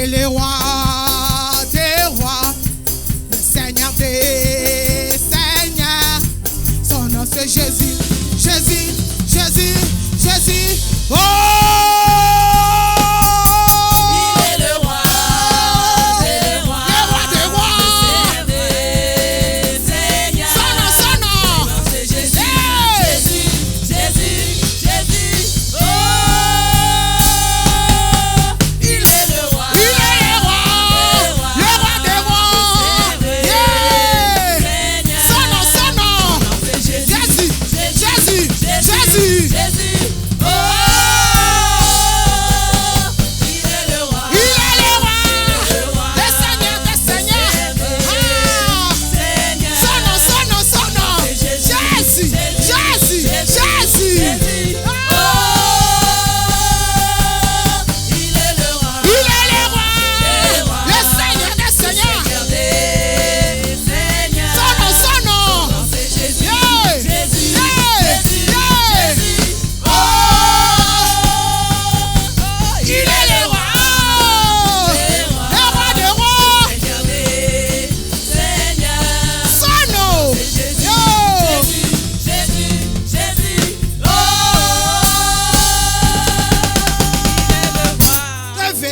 est le roi des rois, le Seigneur des seigneurs. Son nom c'est Jésus, Jésus, Jésus, Jésus. Oh!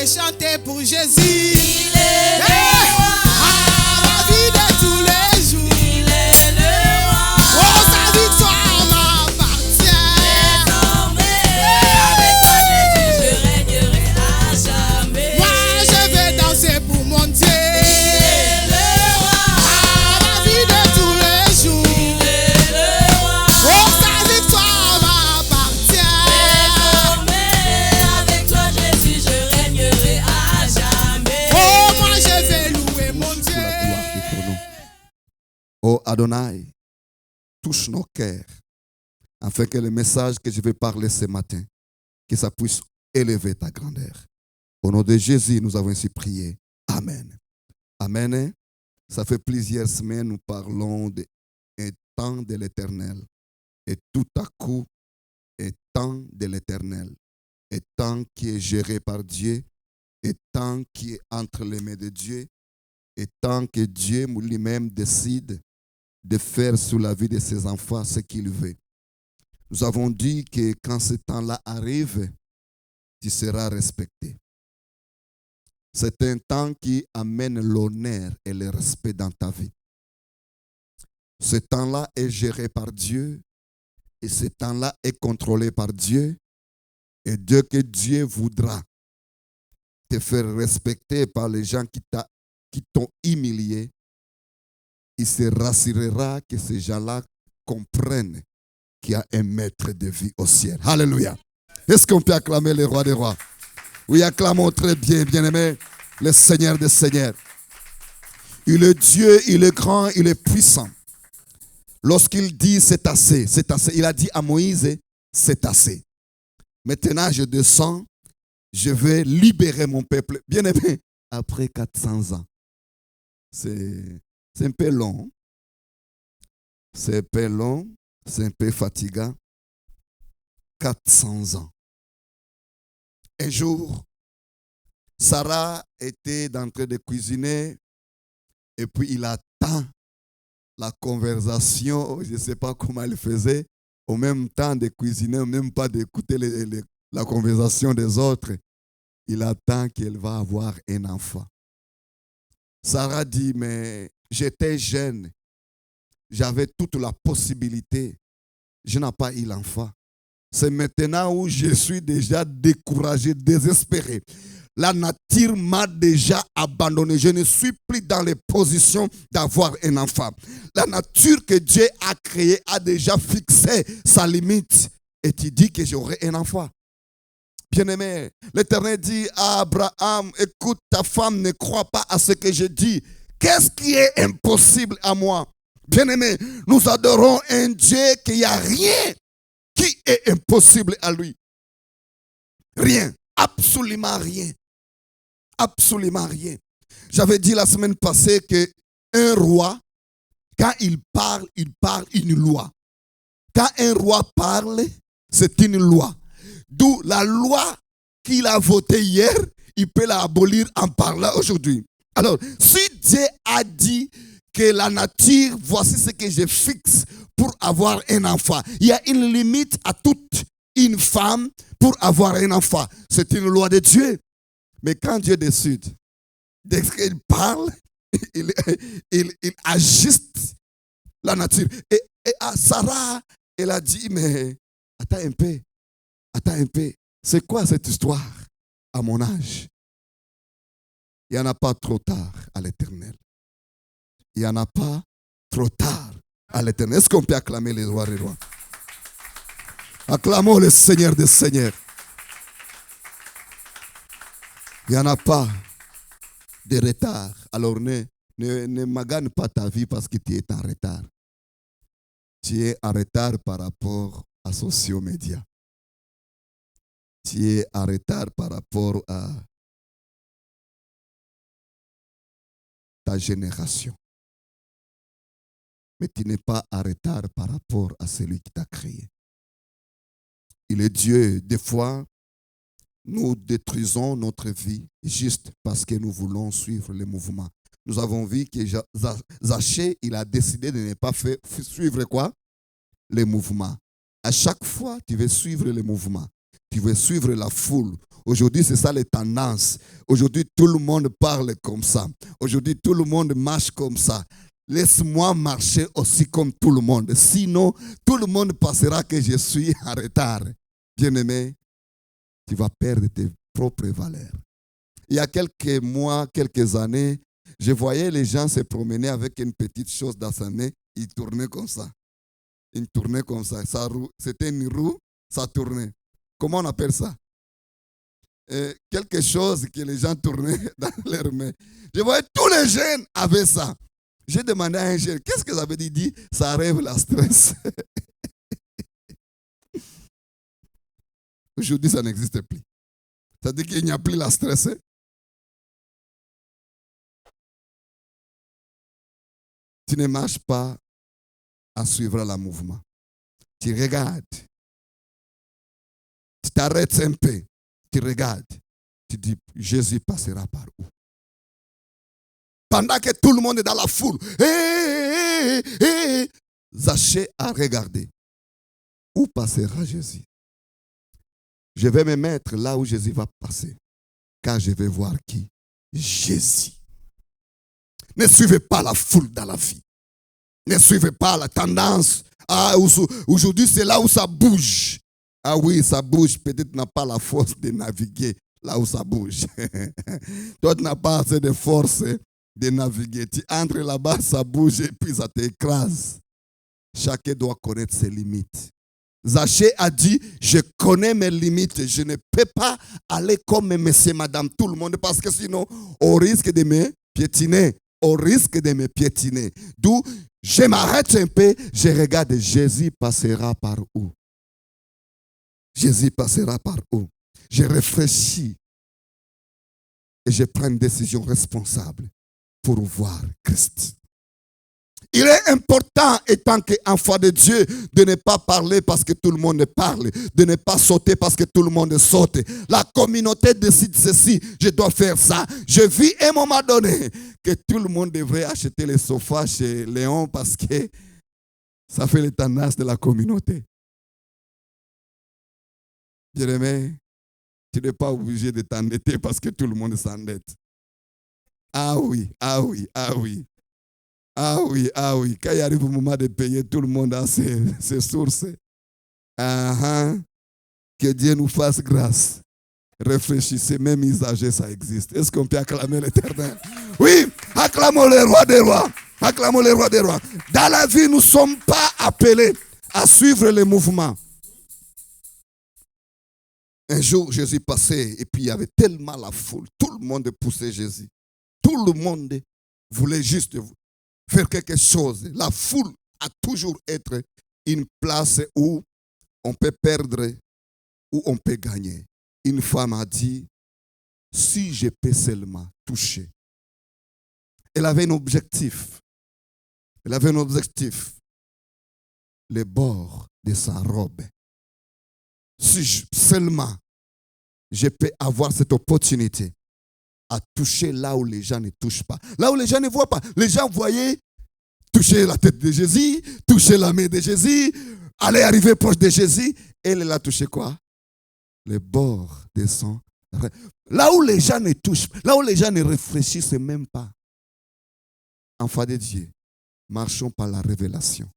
Chanter pour Jésus. Il est le roi. À la vie de tous les jours. Il est le roi. Oh, sa victoire m'appartient. Désormais, avec toi Jésus, je régnerai à jamais. Moi, je vais danser pour mon Dieu. Il est le roi. À la vie de tous les jours. Il est le roi. Oh, sa victoire m'appartient. Désormais, avec toi Jésus, je régnerai à jamais. Oh, moi je vais louer mon Dieu. Oh Adonai, touche nos cœurs, afin que le message que je vais parler ce matin, que ça puisse élever ta grandeur. Au nom de Jésus, nous avons ainsi prié. Amen. Amen. Ça fait plusieurs semaines, nous parlons d'un temps de l'Éternel. Et tout à coup, un temps de l'Éternel. Un temps qui est géré par Dieu. Un temps qui est entre les mains de Dieu. Un temps que Dieu lui-même décide de faire sur la vie de ses enfants ce qu'il veut. Nous avons dit que quand ce temps-là arrive, tu seras respecté. C'est un temps qui amène l'honneur et le respect dans ta vie. Ce temps-là est géré par Dieu et ce temps-là est contrôlé par Dieu. Et dès que Dieu voudra te faire respecter par les gens qui t'ont humilié, il se rassurera que ces gens-là comprennent qu'il y a un maître de vie au ciel. Alléluia. Est-ce qu'on peut acclamer le roi des rois? Oui, acclamons très bien, bien-aimé, le Seigneur des seigneurs. Il est Dieu, il est grand, il est puissant. Lorsqu'il dit c'est assez, il a dit à Moïse, c'est assez. Maintenant, je descends, je vais libérer mon peuple. Bien-aimé, après 400 ans. C'est un peu long. C'est un peu long. C'est un peu fatigant. 400 ans. Un jour, Sarah était en train de cuisiner et puis il attend la conversation. Je ne sais pas comment elle faisait. Au même temps de cuisiner, même pas d'écouter la conversation des autres. Il attend qu'elle va avoir un enfant. Sarah dit, mais j'étais jeune. J'avais toute la possibilité. Je n'ai pas eu l'enfant. C'est maintenant où je suis déjà découragé, désespéré. La nature m'a déjà abandonné. Je ne suis plus dans les positions d'avoir un enfant. La nature que Dieu a créée a déjà fixé sa limite. Et tu dis que j'aurai un enfant. Bien-aimé, l'Éternel dit à Abraham, écoute, ta femme ne croit pas à ce que je dis. Qu'est-ce qui est impossible à moi? Bien-aimé, nous adorons un Dieu qu'il n'y a rien qui est impossible à lui. Rien, absolument rien. Absolument rien. J'avais dit la semaine passée qu'un roi, quand il parle une loi. Quand un roi parle, c'est une loi. D'où la loi qu'il a votée hier, il peut l'abolir en parlant aujourd'hui. Alors, si Dieu a dit que la nature, voici ce que je fixe pour avoir un enfant. Il y a une limite à toute une femme pour avoir un enfant. C'est une loi de Dieu. Mais quand Dieu décide, dès qu'il parle, il ajuste la nature. Et à Sarah, elle a dit, mais attends un peu. C'est quoi cette histoire à mon âge? Il n'y en a pas trop tard à l'Éternel. Il n'y en a pas trop tard à l'Éternel. Est-ce qu'on peut acclamer les rois des rois? Acclamons le Seigneur des Seigneurs. Il n'y en a pas de retard. Alors ne magane pas ta vie parce que tu es en retard. Tu es en retard par rapport à sociaux médias. Tu es en retard par rapport à ta génération. Mais tu n'es pas en retard par rapport à celui qui t'a créé. Il est Dieu. Des fois, nous détruisons notre vie juste parce que nous voulons suivre les mouvements. Nous avons vu que Zachée, il a décidé de ne pas suivre quoi? Les mouvements. À chaque fois, tu veux suivre les mouvements. Tu veux suivre la foule. Aujourd'hui, c'est ça les tendances. Aujourd'hui, tout le monde parle comme ça. Aujourd'hui, tout le monde marche comme ça. Laisse-moi marcher aussi comme tout le monde. Sinon, tout le monde pensera que je suis en retard. Bien-aimé, tu vas perdre tes propres valeurs. Il y a quelques mois, quelques années, je voyais les gens se promener avec une petite chose dans sa main. Ils tournaient comme ça. Ils tournaient comme ça. C'était une roue, ça tournait. Comment on appelle ça? Quelque chose que les gens tournaient dans leurs mains. Je voyais tous les jeunes avaient ça. J'ai demandé à un jeune, qu'est-ce que ça veut dire? Il dit, ça arrive la stress. Aujourd'hui, ça n'existe plus. Ça veut dire qu'il n'y a plus la stress. Tu ne marches pas à suivre le mouvement. Tu regardes. Tu t'arrêtes un peu. Tu regardes. Tu dis, Jésus passera par où? Pendant que tout le monde est dans la foule. Zachée a regardé. Où passera Jésus? Je vais me mettre là où Jésus va passer. Car je vais voir qui? Jésus. Ne suivez pas la foule dans la vie. Ne suivez pas la tendance. Aujourd'hui, c'est là où ça bouge. Ah oui, ça bouge. Peut-être tu n'as pas la force de naviguer là où ça bouge. Toi, tu n'as pas assez de force de naviguer. Tu entres là-bas, ça bouge et puis ça t'écrase. Chacun doit connaître ses limites. Zachée a dit, je connais mes limites. Je ne peux pas aller comme monsieur, madame, tout le monde parce que sinon, on risque de me piétiner. On risque de me piétiner. D'où, je m'arrête un peu, je regarde, Jésus passera par où? Jésus passera par où? Je réfléchis et je prends une décision responsable pour voir Christ. Il est important, étant qu'enfant de Dieu, de ne pas parler parce que tout le monde parle, de ne pas sauter parce que tout le monde saute. La communauté décide ceci, je dois faire ça. Je vis à un moment donné que tout le monde devrait acheter les sofas chez Léon parce que ça fait les tendances de la communauté. Jérémie, tu n'es pas obligé de t'endetter parce que tout le monde s'endette. Ah oui, ah oui, ah oui. Ah oui, ah oui. Quand il arrive au moment de payer, tout le monde a ses sources. Que Dieu nous fasse grâce. Réfléchissez, même usagers, ça existe. Est-ce qu'on peut acclamer l'Éternel? Oui, acclamons le roi des rois. Acclamons le roi des rois. Dans la vie, nous ne sommes pas appelés à suivre les mouvements. Un jour, Jésus passait et puis il y avait tellement la foule. Tout le monde poussait Jésus. Tout le monde voulait juste faire quelque chose. La foule a toujours été une place où on peut perdre, où on peut gagner. Une femme a dit, si je peux seulement toucher. Elle avait un objectif. Elle avait un objectif. Les bords de sa robe. Si seulement je peux avoir cette opportunité à toucher là où les gens ne touchent pas. Là où les gens ne voient pas. Les gens voyaient toucher la tête de Jésus, toucher la main de Jésus, aller arriver proche de Jésus. Elle a touché quoi? Les bords de son. Là où les gens ne touchent, là où les gens ne réfléchissent même pas. Enfants de Dieu, marchons par la révélation.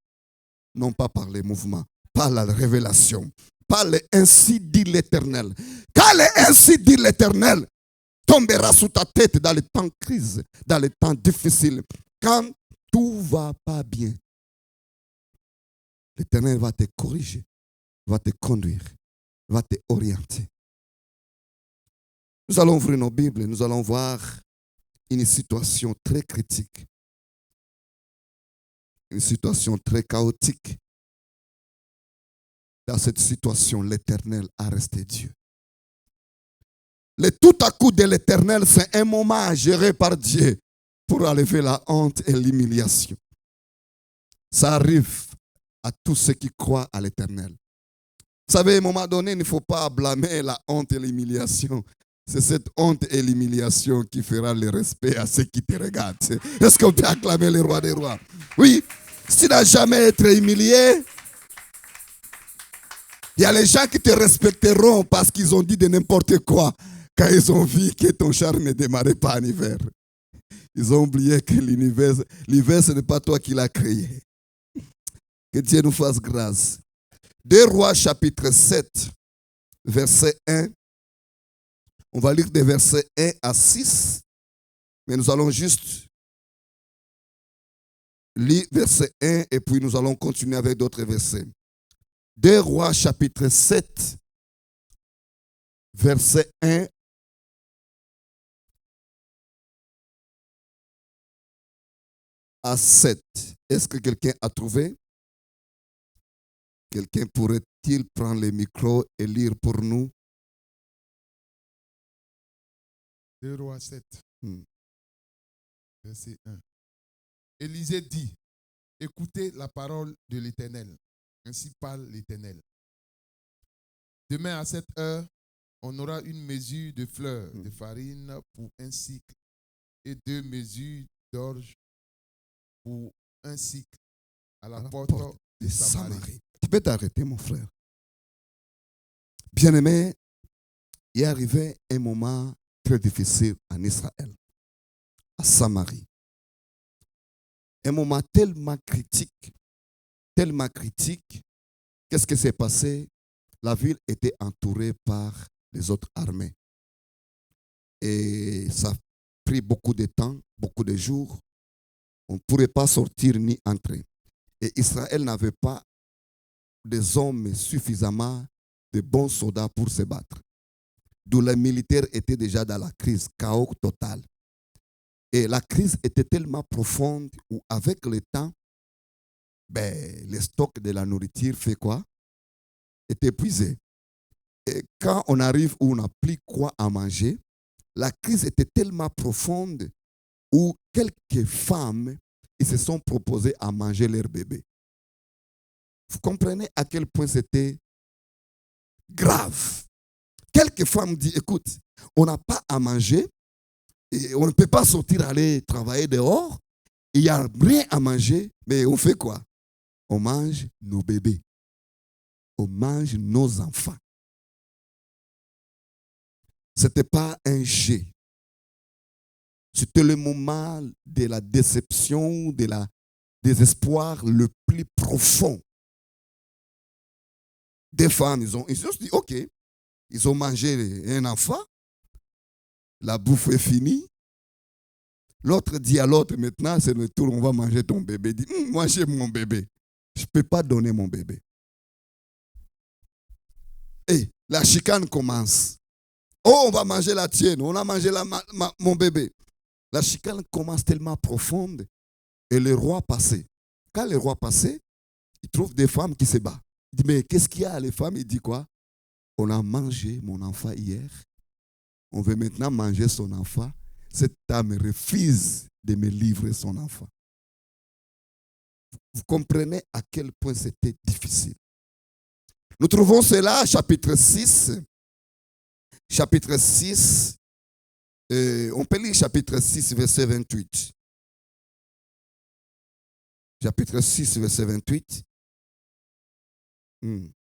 Non pas par les mouvements, par la révélation. Par le ainsi dit l'Éternel. Car le ainsi dit l'Éternel tombera sous ta tête dans les temps de crise, dans les temps difficiles. Quand tout ne va pas bien, l'Éternel va te corriger, va te conduire, va te orienter. Nous allons ouvrir nos Bibles, nous allons voir une situation très critique, une situation très chaotique. Dans cette situation, l'Éternel a resté Dieu. Le tout à coup de l'Éternel, c'est un moment géré par Dieu pour enlever la honte et l'humiliation. Ça arrive à tous ceux qui croient à l'Éternel. Vous savez, à un moment donné, il ne faut pas blâmer la honte et l'humiliation. C'est cette honte et l'humiliation qui fera le respect à ceux qui te regardent. Est-ce qu'on peut acclamer le roi des rois? Oui, si tu n'as jamais été humilié, il y a les gens qui te respecteront parce qu'ils ont dit de n'importe quoi quand ils ont vu que ton char ne démarrait pas en hiver. Ils ont oublié que l'hiver, ce n'est pas toi qui l'as créé. Que Dieu nous fasse grâce. 2 Rois chapitre 7, verset 1. On va lire des versets 1 à 6. Mais nous allons juste lire verset 1 et puis nous allons continuer avec d'autres versets. 2 Rois chapitre 7, verset 1 à 7. Est-ce que quelqu'un a trouvé? Quelqu'un pourrait-il prendre le micro et lire pour nous? 2 Rois 7, verset 1. Élisée dit, écoutez la parole de l'Éternel. Ainsi parle l'Éternel. Demain à cette heure, on aura une mesure de fleurs de farine pour un cycle et 2 mesures d'orge pour un cycle à la porte de Samarie. Tu peux t'arrêter, mon frère. Bien-aimé, il est arrivé un moment très difficile en Israël, à Samarie. Un moment tellement critique. Qu'est-ce qui s'est passé? La ville était entourée par les autres armées. Et ça a pris beaucoup de temps, beaucoup de jours. On ne pourrait pas sortir ni entrer. Et Israël n'avait pas des hommes suffisamment de bons soldats pour se battre. D'où les militaires étaient déjà dans la crise, chaos total. Et la crise était tellement profonde où avec le temps, les stocks de la nourriture fait quoi? Est épuisé. Et quand on arrive où on n'a plus quoi à manger, la crise était tellement profonde où quelques femmes ils se sont proposées à manger leur bébé. Vous comprenez à quel point c'était grave. Quelques femmes disent, écoute, on n'a pas à manger, et on ne peut pas sortir aller travailler dehors, il n'y a rien à manger, mais on fait quoi? On mange nos bébés. On mange nos enfants. Ce n'était pas un jet. C'était le moment de la déception, de la désespoir le plus profond. Des femmes, ils ont dit, ok, ils ont mangé un enfant, la bouffe est finie. L'autre dit à l'autre, maintenant c'est le tour, on va manger ton bébé. Il dit, moi j'ai mon bébé. Je ne peux pas donner mon bébé. Et la chicane commence. Oh, on va manger la tienne, on a mangé mon bébé. La chicane commence tellement profonde et le roi passait. Quand le roi passait, il trouve des femmes qui se battent. Il dit, mais qu'est-ce qu'il y a les femmes? Il dit quoi? On a mangé mon enfant hier. On veut maintenant manger son enfant. Cette dame refuse de me livrer son enfant. Vous comprenez à quel point c'était difficile. Nous trouvons cela, chapitre 6. Chapitre 6, Et on peut lire chapitre 6, verset 28. Chapitre 6, verset 28. Tu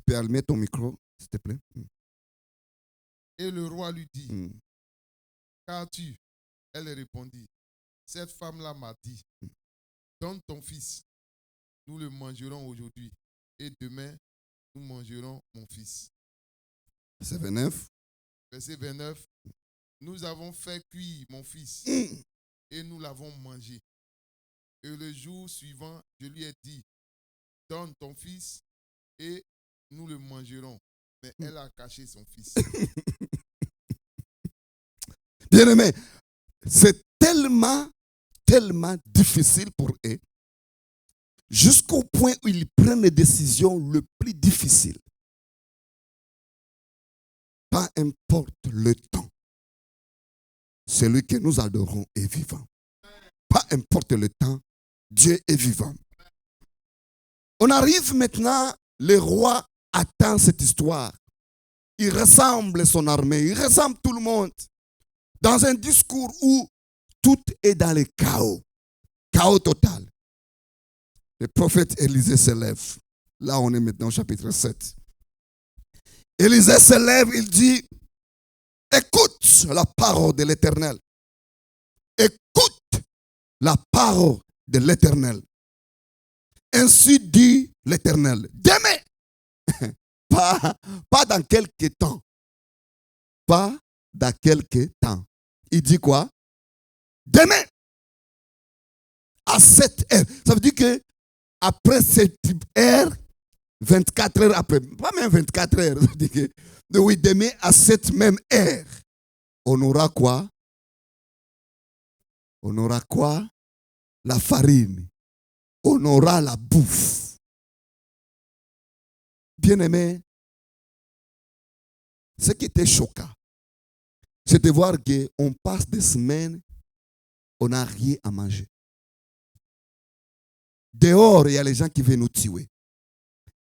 peux allumer ton micro, s'il te plaît. Et le roi lui dit, qu'as-tu? Elle répondit, cette femme-là m'a dit, donne ton fils, nous le mangerons aujourd'hui, et demain, nous mangerons mon fils. Verset 29. Verset 29, nous avons fait cuire mon fils, et nous l'avons mangé. Et le jour suivant, je lui ai dit, donne ton fils, et nous le mangerons. Mais elle a caché son fils. Bien-aimé, c'est tellement difficile pour eux, jusqu'au point où ils prennent les décisions les plus difficiles. Pas importe le temps, celui que nous adorons est vivant. Pas importe le temps, Dieu est vivant. On arrive maintenant, le roi attend cette histoire. Il rassemble son armée, il rassemble tout le monde dans un discours où tout est dans le chaos. Chaos total. Le prophète Élisée se lève. Là, on est maintenant au chapitre 7. Élisée se lève, il dit, écoute la parole de l'Éternel. Écoute la parole de l'Éternel. Ainsi dit l'Éternel. Demain, pas dans quelques temps. Pas dans quelques temps. Il dit quoi? Demain, à 7 heures. Ça veut dire que après cette heure, 24 heures après, pas même 24 heures, ça veut dire que, oui, demain à cette même heure, on aura quoi? On aura quoi? La farine. On aura la bouffe. Bien-aimé, ce qui était choquant, c'est de voir qu'on passe des semaines, on n'a rien à manger. Dehors, il y a les gens qui veulent nous tuer.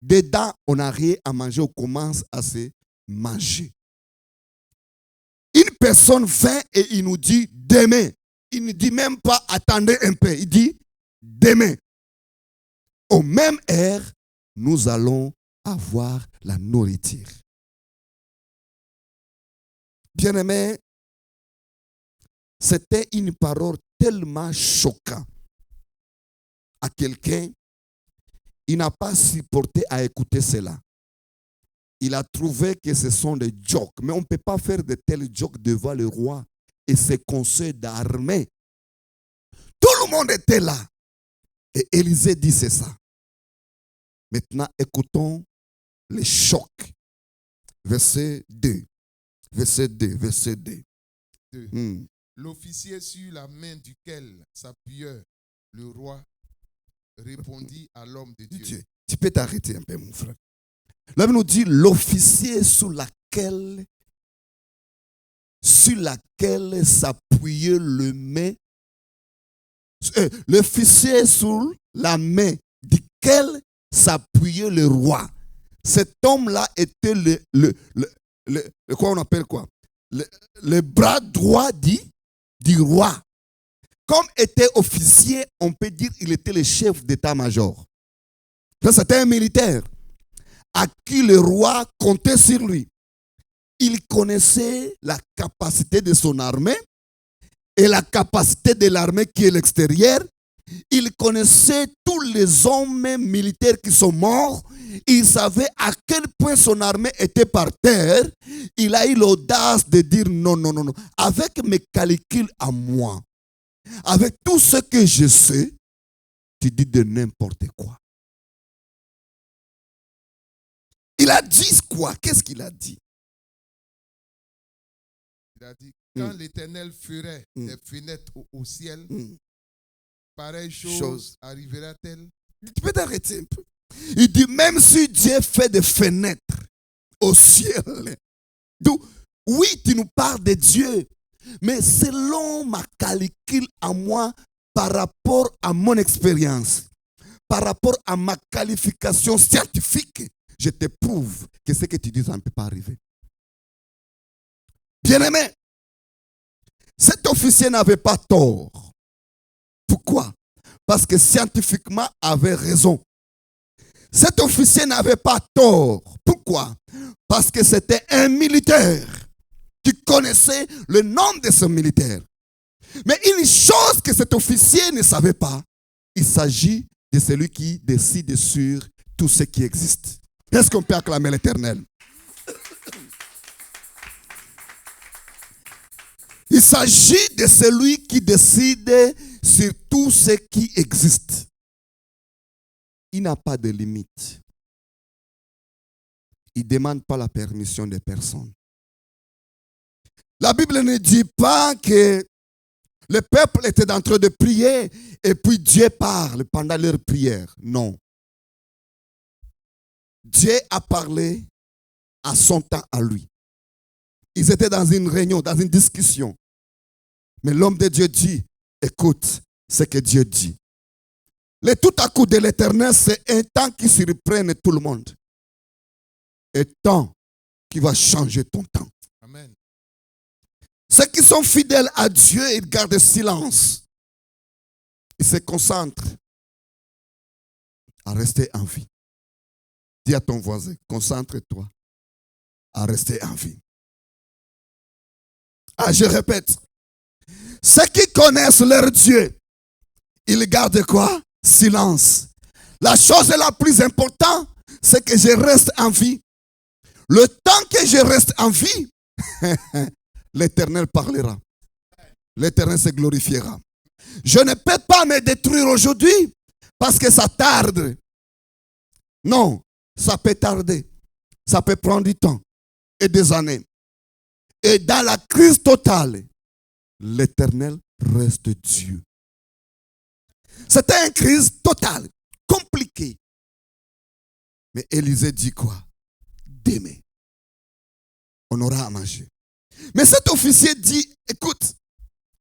Dedans, on n'a rien à manger, on commence à se manger. Une personne vient et il nous dit demain. Il ne dit même pas attendez un peu. Il dit demain. Au même heure, nous allons avoir la nourriture. Bien-aimé, c'était une parole tellement choquante à quelqu'un. Il n'a pas supporté à écouter cela. Il a trouvé que ce sont des jokes. Mais on ne peut pas faire de tels jokes devant le roi et ses conseils d'armée. Tout le monde était là. Et Élisée dit c'est ça. Maintenant, écoutons les chocs. Verset 2. Verset 2. Verset 2. L'officier sur la main duquel s'appuyait le roi répondit à l'homme de Dieu. Tu peux t'arrêter un peu, mon frère. Là, il nous dit l'officier sur laquelle s'appuyait le main. L'officier sur la main duquel s'appuyait le roi. Cet homme-là était quoi on appelle quoi? Le bras droit du roi. Comme était officier, on peut dire qu'il était le chef d'état-major. C'était un militaire à qui le roi comptait sur lui. Il connaissait la capacité de son armée et la capacité de l'armée qui est l'extérieur. Il connaissait tous les hommes militaires qui sont morts. Il savait à quel point son armée était par terre. Il a eu l'audace de dire non. Avec mes calculs à moi, avec tout ce que je sais, tu dis de n'importe quoi. Il a dit quoi? Qu'est-ce qu'il a dit? Il a dit, quand l'Éternel ferait des fenêtres au ciel, pareille chose arrivera-t-elle? Tu peux t'arrêter un peu. Il dit, même si Dieu fait des fenêtres au ciel, donc, oui, tu nous parles de Dieu, mais selon ma calcul à moi, par rapport à mon expérience, par rapport à ma qualification scientifique, je te prouve que ce que tu dis, ça ne peut pas arriver. Bien-aimé, cet officier n'avait pas tort. Pourquoi? Parce que scientifiquement, il avait raison. Cet officier n'avait pas tort. Pourquoi? Parce que c'était un militaire qui connaissait le nom de ce militaire. Mais une chose que cet officier ne savait pas, il s'agit de celui qui décide sur tout ce qui existe. Est-ce qu'on peut acclamer l'Éternel? Il s'agit de celui qui décide sur tout ce qui existe. Il n'a pas de limite. Il ne demande pas la permission des personnes. La Bible ne dit pas que le peuple était en train de prier et puis Dieu parle pendant leur prière. Non. Dieu a parlé à son temps à lui. Ils étaient dans une réunion, dans une discussion. Mais l'homme de Dieu dit, écoute ce que Dieu dit. Le tout à coup de l'Éternel, c'est un temps qui surprenne tout le monde. Un temps qui va changer ton temps. Amen. Ceux qui sont fidèles à Dieu, ils gardent silence. Ils se concentrent à rester en vie. Dis à ton voisin, concentre-toi à rester en vie. Ah, je répète. Ceux qui connaissent leur Dieu, ils gardent quoi? Silence. La chose la plus importante, c'est que je reste en vie. Le temps que je reste en vie, l'Éternel parlera. L'Éternel se glorifiera. Je ne peux pas me détruire aujourd'hui parce que ça tarde. Non, ça peut tarder. Ça peut prendre du temps et des années. Et dans la crise totale, l'Éternel reste Dieu. C'était une crise totale, compliquée. Mais Élisée dit quoi? Demain, on aura à manger. Mais cet officier dit, écoute,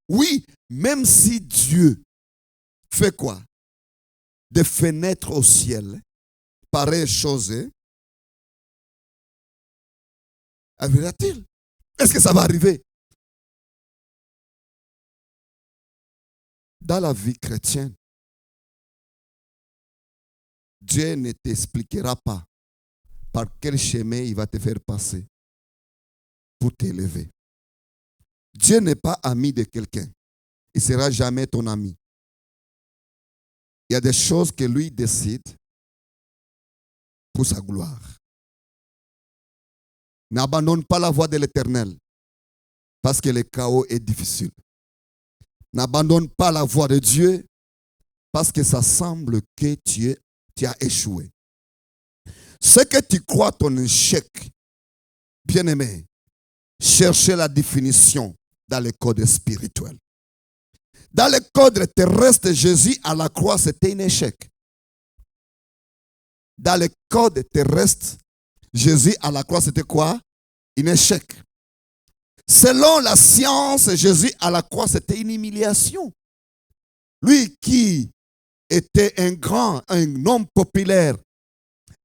oui, même si Dieu fait quoi? Des fenêtres au ciel, pareille chose, arrivera-t-il? Est-ce que ça va arriver? Dans la vie chrétienne, Dieu ne t'expliquera pas par quel chemin il va te faire passer pour t'élever. Dieu n'est pas ami de quelqu'un. Il ne sera jamais ton ami. Il y a des choses que lui décide pour sa gloire. N'abandonne pas la voie de l'Éternel parce que le chaos est difficile. N'abandonne pas la voie de Dieu parce que ça semble que tu as échoué. Ce que tu crois ton échec, bien-aimé, cherchez la définition dans le code spirituel. Dans le code terrestre, Jésus à la croix, c'était un échec. Dans le code terrestre, Jésus à la croix, c'était quoi? Un échec. Selon la science, Jésus à la croix, c'était une humiliation. Lui qui était un homme populaire,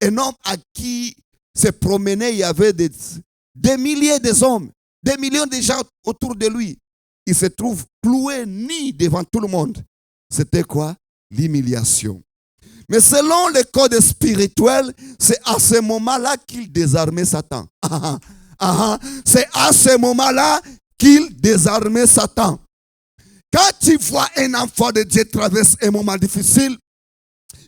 un homme à qui se promenait, il y avait des milliers d'hommes, des millions de gens autour de lui. Il se trouve cloué nu devant tout le monde. C'était quoi? L'humiliation. Mais selon le code spirituel, c'est à ce moment-là qu'il désarmait Satan. C'est à ce moment-là qu'il désarmait Satan. Quand tu vois un enfant de Dieu traverser un moment difficile,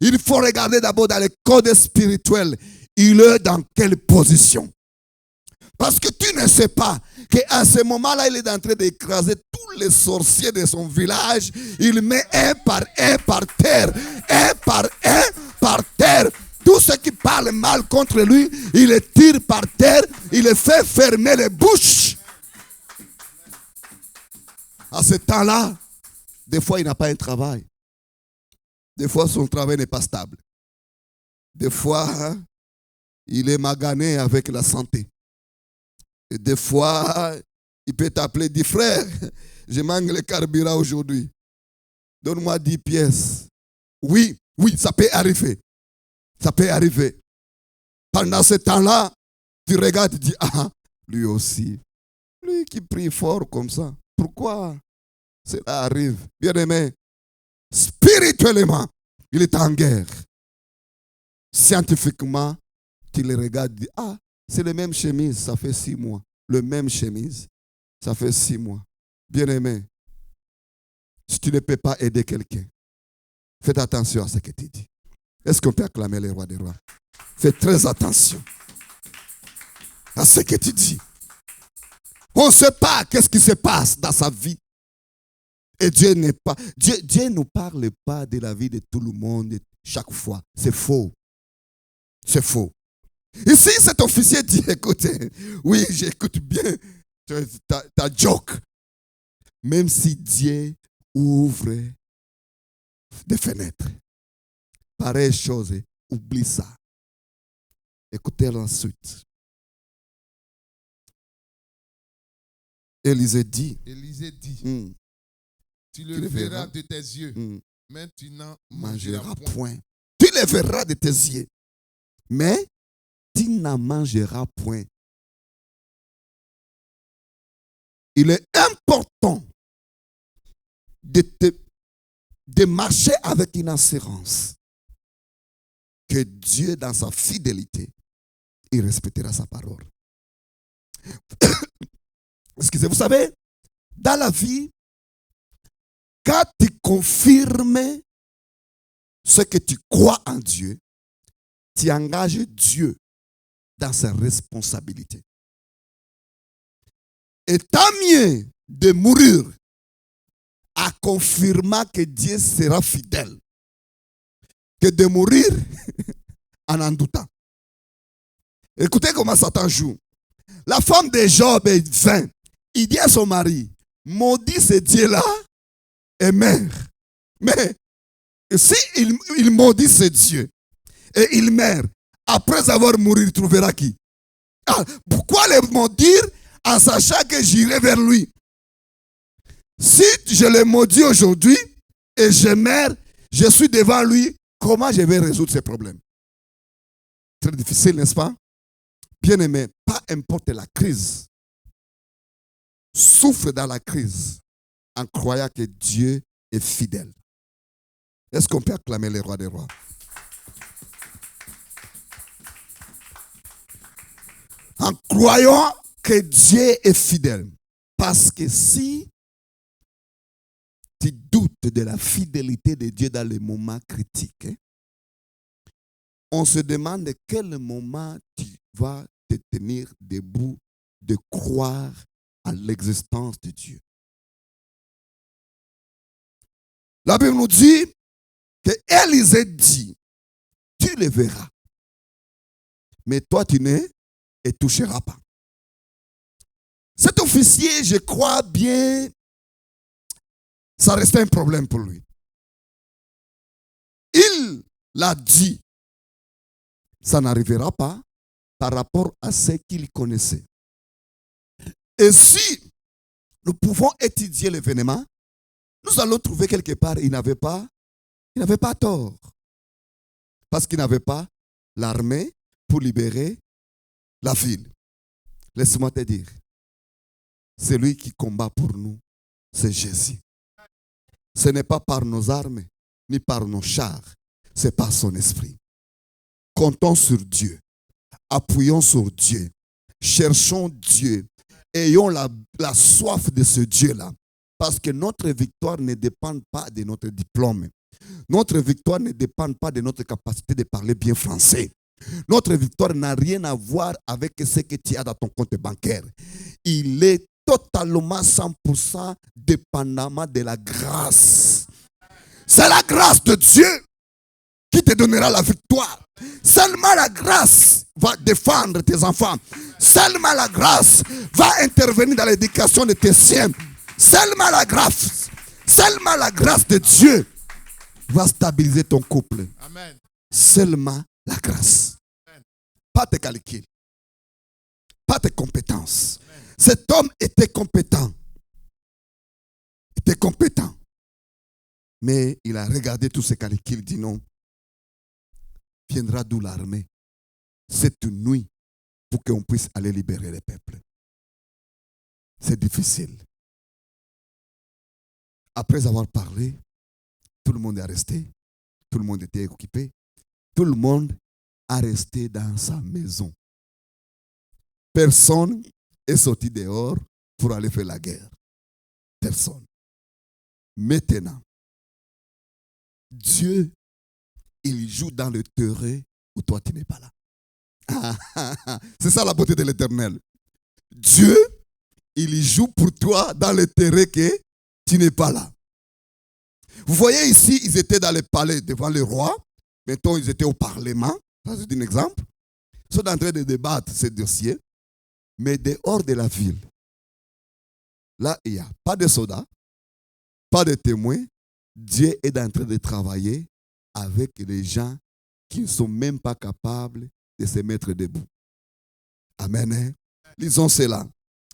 il faut regarder d'abord dans le code spirituel. Il est dans quelle position? Parce que tu ne sais pas qu'à ce moment-là, il est en train d'écraser tous les sorciers de son village. Il met un par terre. Un par terre. Tous ceux qui parlent mal contre lui, il les tire par terre. Il les fait fermer les bouches. À ce temps-là, des fois, il n'a pas un travail. Des fois, son travail n'est pas stable. Des fois, il est magané avec la santé. Et des fois, il peut t'appeler, dit frère, je manque le carburant aujourd'hui. Donne-moi 10 pièces. Oui, ça peut arriver. Ça peut arriver. Pendant ce temps-là, tu regardes, tu dis, ah, lui aussi. Lui qui prie fort comme ça. Pourquoi cela arrive? Bien-aimé, spirituellement, il est en guerre. Scientifiquement, tu le regardes, tu dis, ah, c'est le même chemise, ça fait 6 mois. Le même chemise, ça fait 6 mois. Bien-aimé, si tu ne peux pas aider quelqu'un, faites attention à ce que tu dis. Est-ce qu'on peut acclamer les rois des rois? Faites très attention à ce que tu dis. On ne sait pas qu'est-ce qui se passe dans sa vie. Et Dieu n'est pas. Dieu ne parle pas de la vie de tout le monde chaque fois. C'est faux. C'est faux. Ici, cet officier dit, écoutez, oui, j'écoute bien ta joke. Même si Dieu ouvre des fenêtres, pareille chose, oublie ça. Écoutez-le ensuite. Élisée dit, tu le verras de tes yeux, mais tu n'en mangeras point. Tu le verras de tes yeux, mais tu n'en mangeras point. Il est important de marcher avec une assurance que Dieu, dans sa fidélité, il respectera sa parole. Excusez, vous savez, dans la vie, quand tu confirmes ce que tu crois en Dieu, tu engages Dieu dans ses responsabilités. Et tant mieux de mourir en confirmant que Dieu sera fidèle que de mourir en doutant. Écoutez comment Satan joue. La femme de Job vint. Il dit à son mari, maudit ce Dieu-là et meurt. Mais si il maudit ce Dieu et il meurt, après avoir mouru, il trouvera qui? Ah, pourquoi le maudire en sachant que j'irai vers lui? Si je le maudis aujourd'hui et je meurs, je suis devant lui, comment je vais résoudre ces problèmes? Très difficile, n'est-ce pas? Bien-aimé, pas importe la crise, souffre dans la crise en croyant que Dieu est fidèle. Est-ce qu'on peut acclamer les rois des rois? En croyant que Dieu est fidèle. Parce que si tu doutes de la fidélité de Dieu dans les moments critiques, on se demande quel moment tu vas te tenir debout de croire à l'existence de Dieu. La Bible nous dit que Élisée dit, tu le verras, mais toi tu ne toucheras pas. Cet officier, je crois bien, ça restait un problème pour lui. Il l'a dit, ça n'arrivera pas par rapport à ce qu'il connaissait. Et si nous pouvons étudier l'événement, nous allons trouver quelque part, il n'avait pas tort. Parce qu'il n'avait pas l'armée pour libérer la ville. Laisse-moi te dire, celui qui combat pour nous, c'est Jésus. Ce n'est pas par nos armes, ni par nos chars, c'est par son esprit. Comptons sur Dieu, appuyons sur Dieu, cherchons Dieu, ayons la soif de ce Dieu-là. Parce que notre victoire ne dépend pas de notre diplôme. Notre victoire ne dépend pas de notre capacité de parler bien français. Notre victoire n'a rien à voir avec ce que tu as dans ton compte bancaire. Il est totalement 100% dépendamment de la grâce. C'est la grâce de Dieu qui te donnera la victoire. Seulement la grâce va défendre tes enfants. Seulement la grâce va intervenir dans l'éducation de tes siens. Seulement la grâce de Dieu va stabiliser ton couple. Amen. Seulement la grâce. Amen. Pas tes calculs. Pas tes compétences. Amen. Cet homme était compétent. Mais il a regardé tous ses calculs. Il dit non. Viendra d'où l'armée? Ce cette nuit pour qu'on puisse aller libérer les peuples. C'est difficile. Après avoir parlé, tout le monde est resté. Tout le monde était occupé. Tout le monde a resté dans sa maison. Personne est sorti dehors pour aller faire la guerre. Personne. Maintenant, Dieu, il joue dans le terrain où toi tu n'es pas là. C'est ça la beauté de l'Éternel. Dieu, il joue pour toi dans le terrain que tu n'es pas là. Vous voyez ici, ils étaient dans le palais devant le roi. Maintenant, ils étaient au parlement. Ça, c'est un exemple. Ils sont en train de débattre ces dossiers. Mais dehors de la ville, là, il n'y a pas de soldats, pas de témoins. Dieu est en train de travailler avec les gens qui ne sont même pas capables de se mettre debout. Amen. Hein? Lisons cela.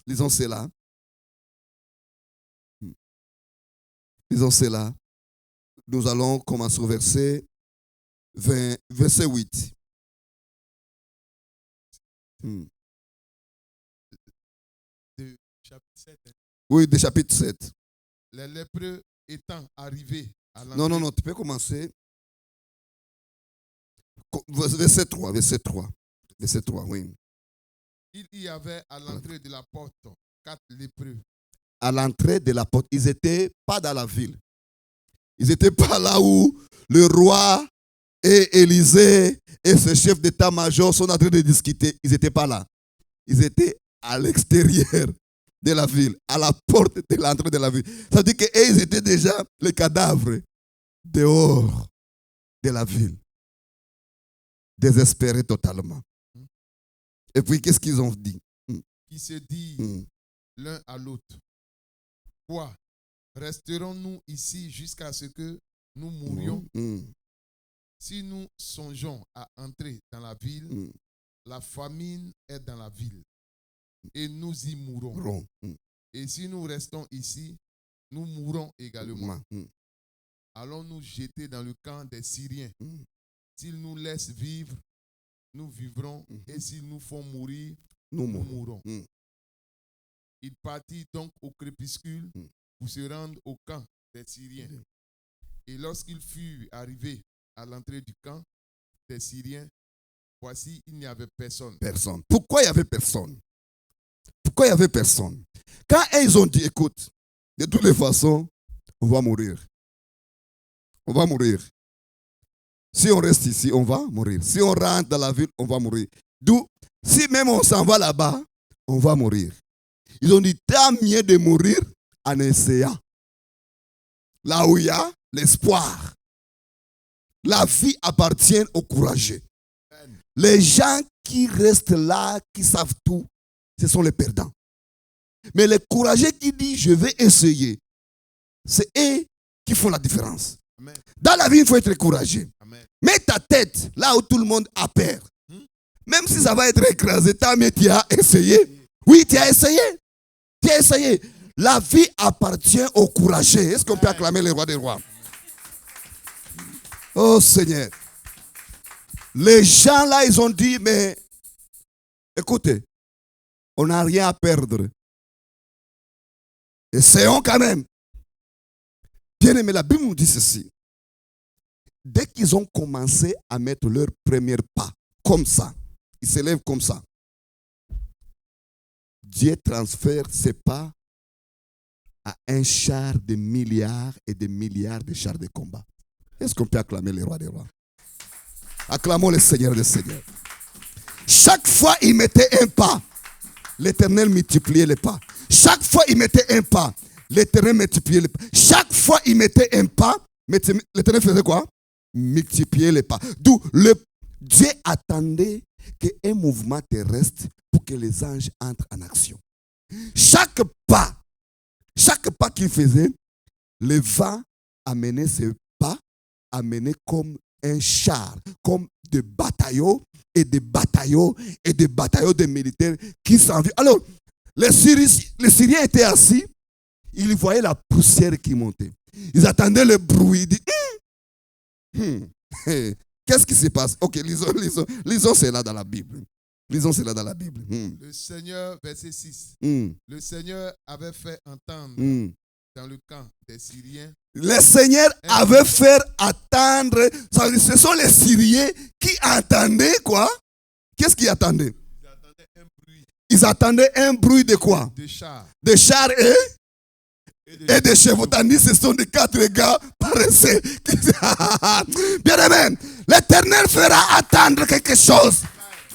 Lisons cela. Lisons cela. Nous allons commencer au verset 8. De chapitre 7. Oui, de chapitre 7. Les lépreux étant arrivés à l'entrée. Non, tu peux commencer. Verset 3, verset 3. Verset 3, oui. Il y avait à l'entrée de la porte 4 lépreux. À l'entrée de la porte, ils n'étaient pas dans la ville. Ils n'étaient pas là où le roi et Élisée et ce chef d'état-major sont en train de discuter. Ils n'étaient pas là. Ils étaient à l'extérieur de la ville, à la porte de l'entrée de la ville. Ça veut dire qu'ils étaient déjà les cadavres dehors de la ville. Désespérés totalement. Et puis, qu'est-ce qu'ils ont dit? Qui se disent l'un à l'autre. Quoi? Resterons-nous ici jusqu'à ce que nous mourions? Si nous songeons à entrer dans la ville, la famine est dans la ville et nous y mourrons. Et si nous restons ici, nous mourrons également. Allons nous jeter dans le camp des Syriens. S'ils nous laissent vivre, nous vivrons. Et s'ils nous font mourir, nous mourrons. Il partit donc au crépuscule pour se rendre au camp des Syriens. Et lorsqu'il fut arrivé à l'entrée du camp des Syriens, voici, il n'y avait personne. Personne. Pourquoi il n'y avait personne? Pourquoi il n'y avait personne? Quand ils ont dit, écoute, de toutes les façons, on va mourir. On va mourir. Si on reste ici, on va mourir. Si on rentre dans la ville, on va mourir. D'où, si même on s'en va là-bas, on va mourir. Ils ont dit, tant mieux de mourir en essayant. Là où il y a l'espoir. La vie appartient aux courageux. Les gens qui restent là, qui savent tout, ce sont les perdants. Mais les courageux qui disent, je vais essayer, c'est eux qui font la différence. Amen. Dans la vie, il faut être courageux. Amen. Mets ta tête là où tout le monde a peur. Même si ça va être écrasé, mais tu as essayé. Oui, tu as essayé. Tu as essayé. La vie appartient aux courageux. Est-ce qu'on peut acclamer le roi des rois? Oh Seigneur. Les gens là, ils ont dit, mais écoutez, on n'a rien à perdre. Essayons quand même. Bien aimé, la Bible nous dit ceci. Dès qu'ils ont commencé à mettre leur premier pas, comme ça, ils s'élèvent comme ça, Dieu transfère ses pas à un char de milliards et de milliards de chars de combat. Est-ce qu'on peut acclamer le roi des rois? Acclamons le Seigneur des seigneurs. Chaque fois il mettait un pas, l'Éternel multipliait les pas. Chaque fois il mettait un pas, l'Éternel multipliait les pas. Chaque fois il mettait un pas, l'Éternel faisait quoi? Multiplier les pas. D'où Dieu attendait qu'un mouvement terrestre pour que les anges entrent en action. Chaque pas qu'il faisait, le vent amenait ce pas, amenait comme un char, comme des bataillons et des bataillons et des bataillons de militaires qui s'en viennent. Alors, les Syriens étaient assis, ils voyaient la poussière qui montait. Ils attendaient le bruit. Ils disaient, Qu'est-ce qui se passe? Ok, lisons cela dans la Bible. Lisons cela dans la Bible. Le Seigneur, verset 6. Hmm. Le Seigneur avait fait entendre Hmm. dans le camp des Syriens. Le Seigneur avait fait attendre. Ce sont les Syriens qui attendaient quoi? Qu'est-ce qu'ils attendaient? Ils attendaient un bruit Ils attendaient un bruit de quoi? de chars De chars et de chevaux. chevaux. Tandis que ce sont des 4 gars paresseux. Bien aimé, l'Éternel fera attendre quelque chose.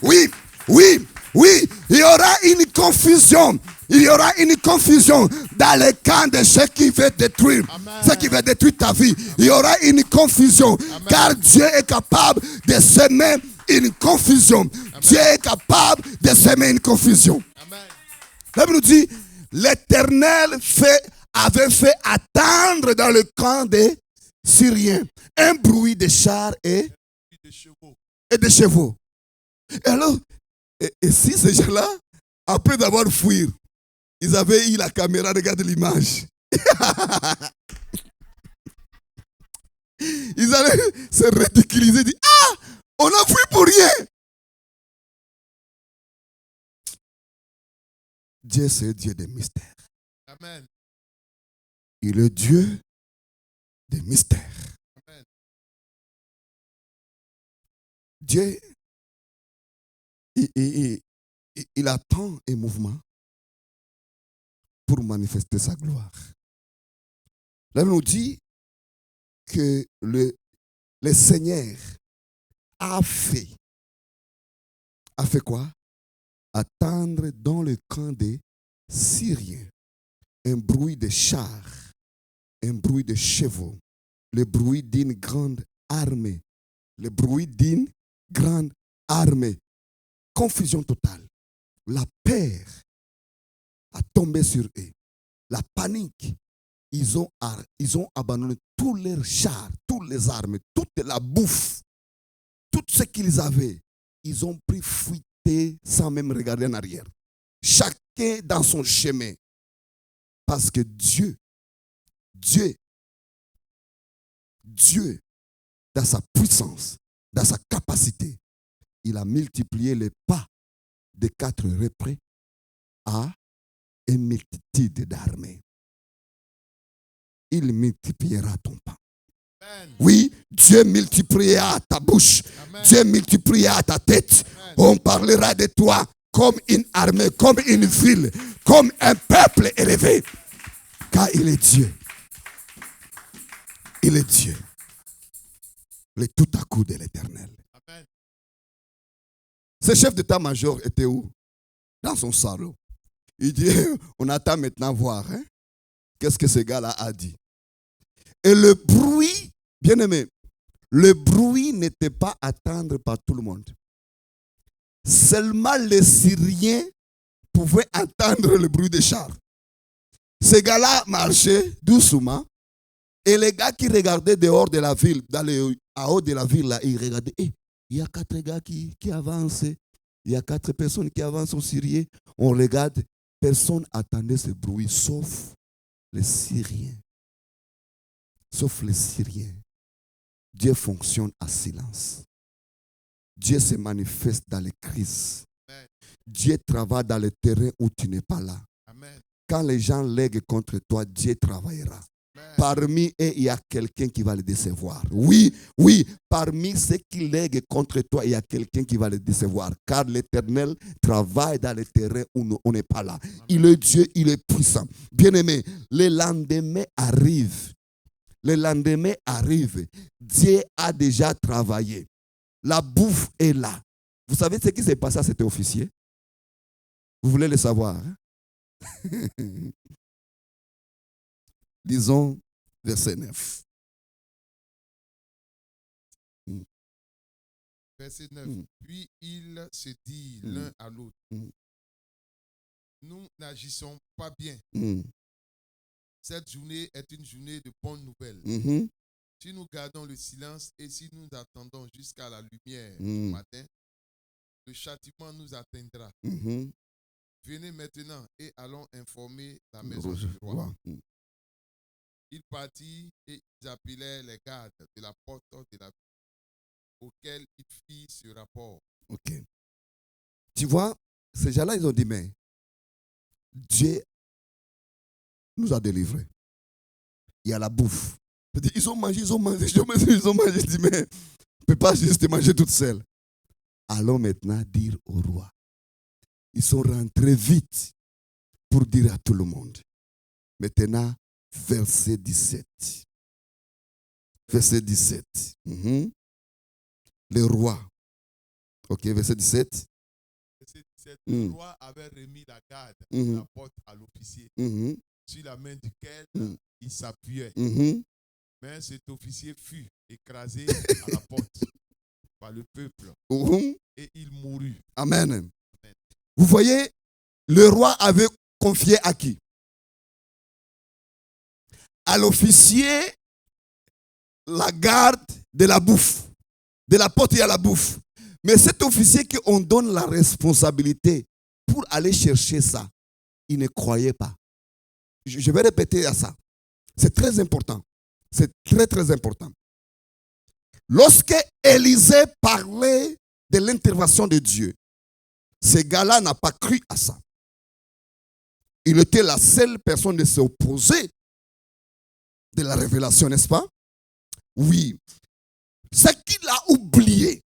Oui, oui, oui. Il y aura une confusion. Il y aura une confusion dans le camp de ceux qui veulent détruire. Amen. Ceux qui veulent détruire ta vie. Il y aura une confusion. Amen. Car Dieu est capable de semer une confusion. Amen. Dieu est capable de semer une confusion. Amen. La Bible nous dit, l'Éternel avait fait attendre dans le camp des Syriens un bruit de chars et De chevaux. de chevaux. Et alors, et si ces gens-là, après d'avoir fui, ils avaient eu la caméra, regarde l'image. Ils allaient se ridiculiser, dire, ah, on a fui pour rien. Dieu, c'est Dieu des mystères. Amen. Il est Dieu des mystères. Amen. Dieu, il attend un mouvement pour manifester sa gloire. Là, on nous dit que le Seigneur a fait quoi? Attendre dans le camp des Syriens un bruit de chars, un bruit de chevaux, le bruit d'une grande armée, le bruit d'une grande armée. Confusion totale. La peur a tombé sur eux. La panique. Ils ont abandonné tous leurs chars, toutes les armes, toute la bouffe, tout ce qu'ils avaient. Ils ont pris fuité sans même regarder en arrière. Chacun dans son chemin. Parce que Dieu, dans sa puissance, dans sa capacité, il a multiplié les pas de 4 représ à une multitude d'armées. Il multipliera ton pas. Amen. Oui, Dieu multipliera ta bouche. Amen. Dieu multipliera ta tête. Amen. On parlera de toi comme une armée, comme une ville, comme un peuple élevé. Car il est Dieu. Il est Dieu. Le tout à coup de l'Éternel. Amen. Ce chef d'état-major était où? Dans son salon. Il dit, on attend maintenant voir. Hein? Qu'est-ce que ce gars-là a dit? Et le bruit, bien aimé, le bruit n'était pas à attendre par tout le monde. Seulement les Syriens pouvaient entendre le bruit des chars. Ce gars-là marchait doucement. Et les gars qui regardaient dehors de la ville, à haut de la ville, là, ils regardaient. Il y a 4 gars qui avancent. Il y a 4 personnes qui avancent au Syrien. On regarde. Personne n'attendait ce bruit, sauf les Syriens. Sauf les Syriens. Dieu fonctionne à silence. Dieu se manifeste dans les crises. Amen. Dieu travaille dans le terrain où tu n'es pas là. Amen. Quand les gens lèguent contre toi, Dieu travaillera. Amen. Parmi eux, il y a quelqu'un qui va les décevoir. Oui, oui, parmi ceux qui lèguent contre toi, il y a quelqu'un qui va les décevoir. Car l'Éternel travaille dans le terrain où on n'est pas là. Il est Dieu, il est puissant. Bien-aimé, le lendemain arrive. Le lendemain arrive. Dieu a déjà travaillé. La bouffe est là. Vous savez ce qui s'est passé à cet officier? Vous voulez le savoir? Hein? Lisons verset 9. Verset 9. Puis ils se disent l'un à l'autre, nous n'agissons pas bien. Cette journée est une journée de bonnes nouvelles. Si nous gardons le silence et si nous attendons jusqu'à la lumière du matin, le châtiment nous atteindra. Venez maintenant et allons informer la maison du roi. Ils partirent et ils appelèrent les gardes de la porte de la ville. auquel il fit ce rapport. Ok. Tu vois, ces gens-là, ils ont dit, mais Dieu nous a délivrés. Il y a la bouffe. Ils ont mangé. Je dis, mais on ne peut pas juste manger toute seule. Allons maintenant dire au roi. Ils sont rentrés vite pour dire à tout le monde. Maintenant, verset 17. Verset 17. Le roi. Ok, verset 17. Verset 17. Le roi avait remis la garde de la porte à l'officier, sur la main duquel il s'appuyait. Mais cet officier fut écrasé à la porte par le peuple et il mourut. Amen. Amen. Vous voyez, le roi avait confié à qui? À l'officier la garde de la bouffe, de la porte et à la bouffe. Mais cet officier qu'on donne la responsabilité pour aller chercher ça, il ne croyait pas. Je vais répéter à ça. C'est très important. C'est très, très important. Lorsque Élisée parlait de l'intervention de Dieu, ce gars-là n'a pas cru à ça. Il était la seule personne de s'opposer de la révélation, n'est-ce pas? Oui. Ce qu'il a oublié,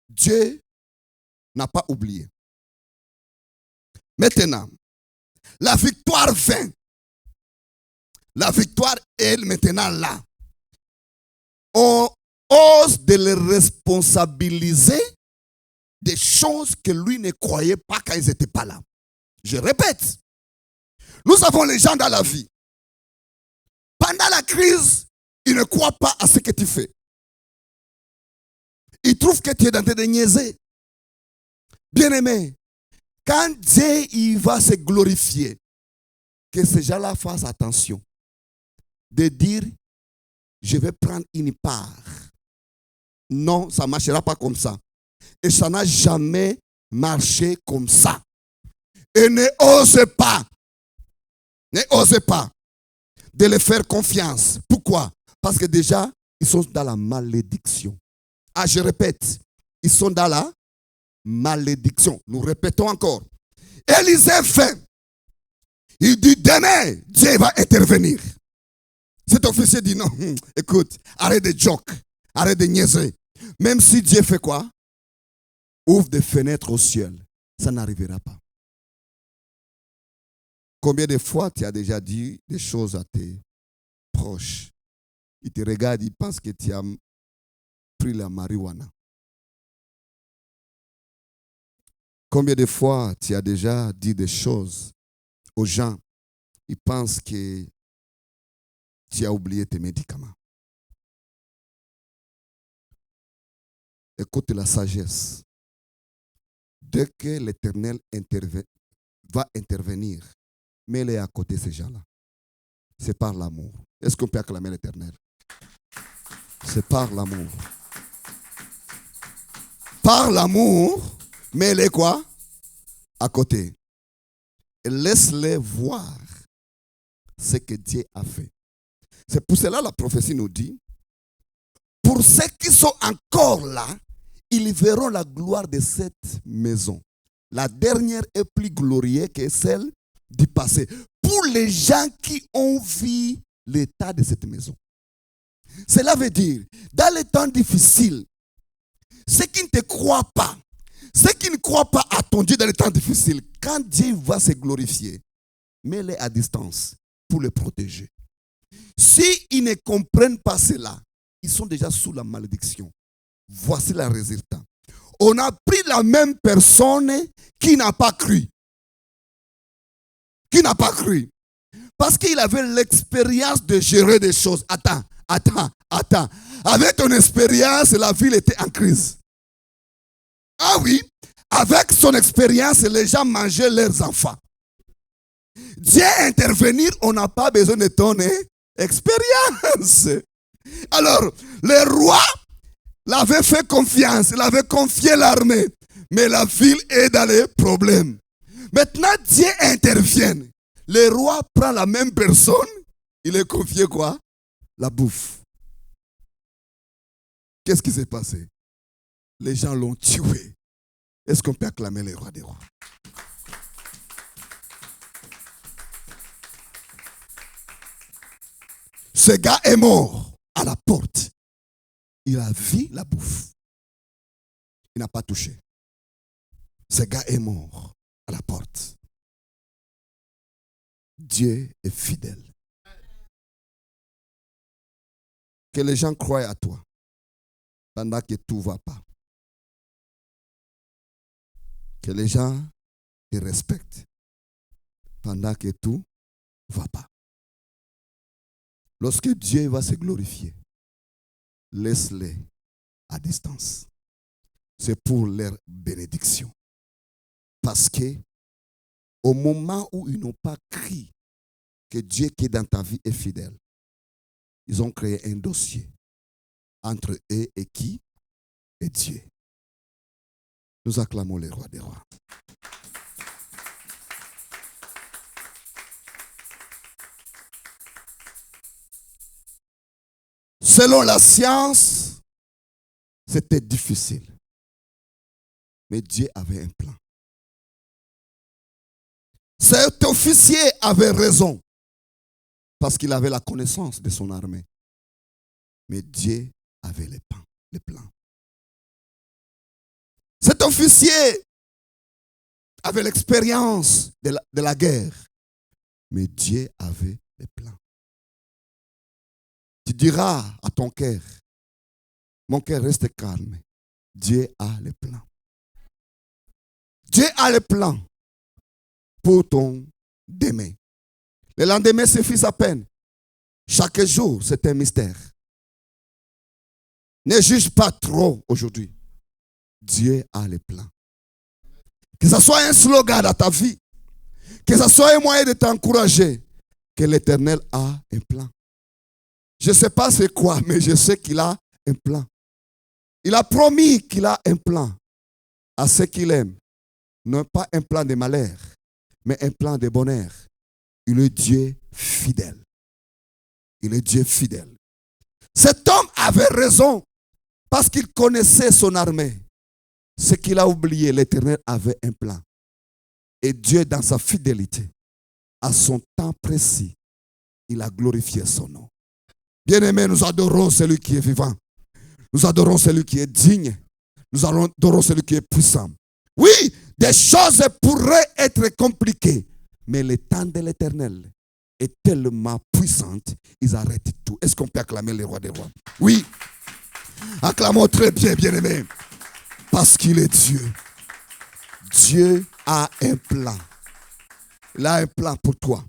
Dieu n'a pas oublié. Maintenant, la victoire vint. La victoire est maintenant là. On ose de le responsabiliser des choses que lui ne croyait pas quand ils n'étaient pas là. Je répète, nous avons les gens dans la vie. Pendant la crise, ils ne croient pas à ce que tu fais. Ils trouvent que tu es dans tes niaiser. Bien-aimé, quand Dieu il va se glorifier, que ces gens-là fassent attention de dire, je vais prendre une part. Non, ça ne marchera pas comme ça. Et ça n'a jamais marché comme ça. Et ne osez pas de les faire confiance. Pourquoi? Parce que déjà, ils sont dans la malédiction. Ah, je répète, ils sont dans la malédiction. Nous répétons encore. Élisée fait. Il dit, demain, Dieu va intervenir. Cet officier dit, non, écoute, arrête de joke, arrête de niaiser. Même si Dieu fait quoi? Ouvre des fenêtres au ciel. Ça n'arrivera pas. Combien de fois tu as déjà dit des choses à tes proches? Ils te regardent, ils pensent que tu as pris la marijuana. Combien de fois tu as déjà dit des choses aux gens? Ils pensent que tu as oublié tes médicaments. Écoute la sagesse. Dès que l'Éternel va intervenir, mets-les à côté de ces gens-là. C'est par l'amour. Est-ce qu'on peut acclamer l'Éternel? C'est par l'amour. Par l'amour, mets-les quoi? À côté. Et laisse-les voir ce que Dieu a fait. C'est pour cela que la prophétie nous dit, pour ceux qui sont encore là, ils verront la gloire de cette maison. La dernière est plus glorieuse que celle du passé. Pour les gens qui ont vu l'état de cette maison. Cela veut dire, dans les temps difficiles, ceux qui ne te croient pas, ceux qui ne croient pas à ton Dieu dans les temps difficiles, quand Dieu va se glorifier, mets-les à distance pour les protéger. S'ils ne comprennent pas cela, ils sont déjà sous la malédiction. Voici le résultat. On a pris la même personne qui n'a pas cru. Qui n'a pas cru. Parce qu'il avait l'expérience de gérer des choses. Attends. Avec ton expérience, la ville était en crise. Ah oui, avec son expérience, les gens mangeaient leurs enfants. Dieu intervenir, on n'a pas besoin de ton expérience. Alors, le roi l'avait fait confiance, il avait confié l'armée, mais la ville est dans les problèmes. Maintenant, Dieu intervient. Le roi prend la même personne, il est confié quoi? La bouffe. Qu'est-ce qui s'est passé? Les gens l'ont tué. Est-ce qu'on peut acclamer le roi des rois? Ce gars est mort à la porte. Il a vu la bouffe. Il n'a pas touché. Ce gars est mort à la porte. Dieu est fidèle. Que les gens croient à toi pendant que tout ne va pas. Que les gens te respectent pendant que tout ne va pas. Lorsque Dieu va se glorifier, laisse-les à distance. C'est pour leur bénédiction. Parce que au moment où ils n'ont pas crié que Dieu qui est dans ta vie est fidèle, ils ont créé un dossier entre eux et qui? Et Dieu. Nous acclamons le roi des rois. Selon la science, c'était difficile. Mais Dieu avait un plan. Cet officier avait raison. Parce qu'il avait la connaissance de son armée. Mais Dieu avait les plans. Cet officier avait l'expérience de la guerre. Mais Dieu avait les plans. Tu diras à ton cœur, mon cœur reste calme. Dieu a les plans. Dieu a les plans pour ton demain. Le lendemain suffit à peine. Chaque jour, c'est un mystère. Ne juge pas trop aujourd'hui. Dieu a les plans. Que ce soit un slogan dans ta vie, que ce soit un moyen de t'encourager, que l'Éternel a un plan. Je ne sais pas c'est quoi, mais je sais qu'il a un plan. Il a promis qu'il a un plan à ceux qu'il aime. Non pas un plan de malheur, mais un plan de bonheur. Il est Dieu fidèle. Il est Dieu fidèle. Cet homme avait raison parce qu'il connaissait son armée. Ce qu'il a oublié, l'Éternel avait un plan. Et Dieu, dans sa fidélité, à son temps précis, il a glorifié son nom. Bien-aimés, nous adorons celui qui est vivant. Nous adorons celui qui est digne. Nous adorons celui qui est puissant. Oui, des choses pourraient être compliquées, mais le temps de l'Éternel est tellement puissant, ils arrêtent tout. Est-ce qu'on peut acclamer le roi des rois? Oui. Acclamons très bien, bien-aimés. Parce qu'il est Dieu. Dieu a un plan. Il a un plan pour toi.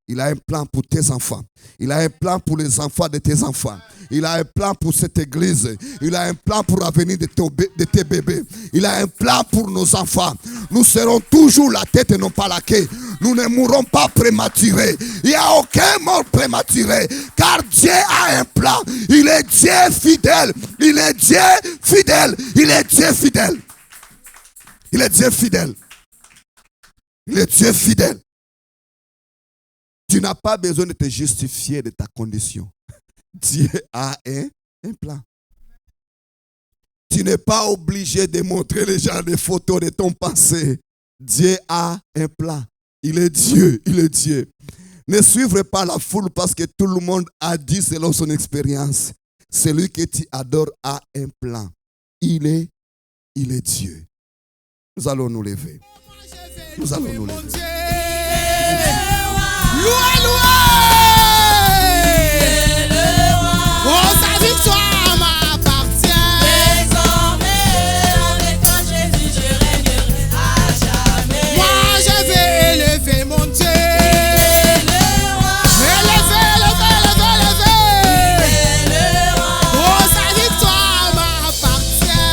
Il a un plan pour tes enfants. Il a un plan pour les enfants de tes enfants. Il a un plan pour cette église. Il a un plan pour l'avenir de tes bébés. Il a un plan pour nos enfants. Nous serons toujours la tête et non pas la queue. Nous ne mourrons pas prématurés. Il n'y a aucun mort prématuré. Car Dieu a un plan. Il est Dieu fidèle. Il est Dieu fidèle. Il est Dieu fidèle. Il est Dieu fidèle. Il est Dieu fidèle. Tu n'as pas besoin de te justifier de ta condition. Dieu a un plan. Tu n'es pas obligé de montrer les gens des photos de ton passé. Dieu a un plan. Il est Dieu, il est Dieu. Ne suivez pas la foule parce que tout le monde a dit selon son expérience. Celui que tu adores a un plan. Il est Dieu. Nous allons nous lever. Nous allons nous lever. Loué, loué. Oh, sa victoire m'appartient. Désormais, avec toi, Jésus, je régnerai à jamais. Moi, je vais élever mon Dieu. Oh, sa victoire m'appartient.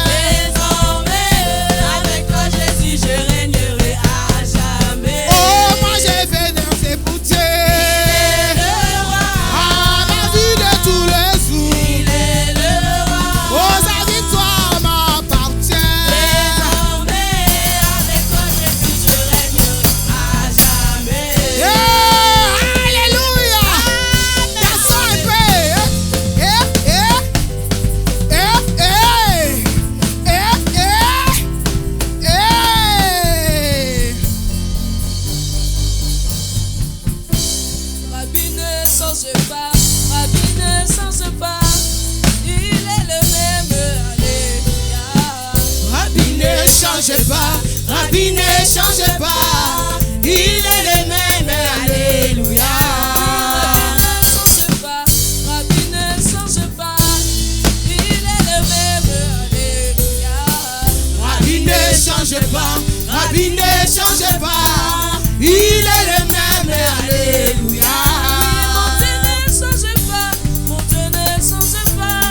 Désormais, avec toi, Jésus, je régnerai à jamais. Oh, moi, je vais danser pour Dieu. pas, Rabbi ne change pas, il est le même, alléluia. Rabbi ne change pas, il est le même, alléluia. Rabbi ne change pas, Rabbi ne change pas, il est le même, alléluia. Mon Dieu ne change pas, mon Dieu ne change pas,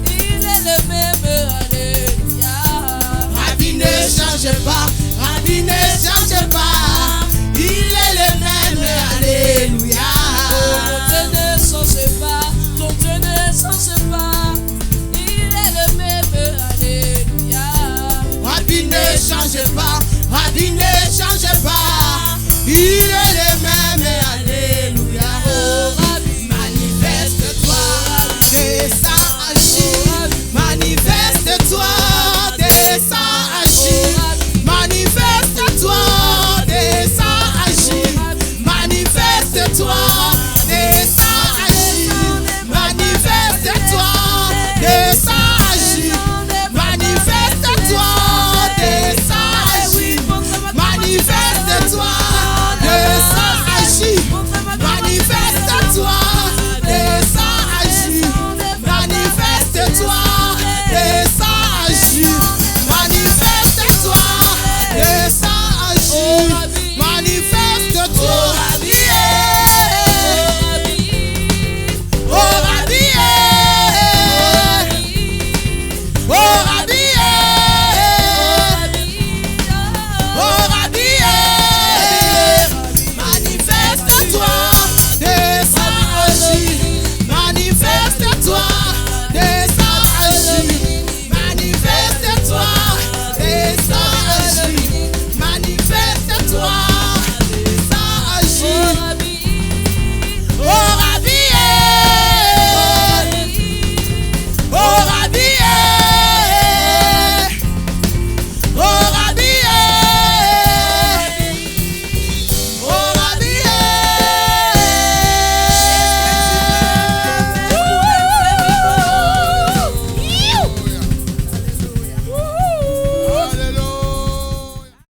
il est le même, alléluia. Rabbi ne change pas,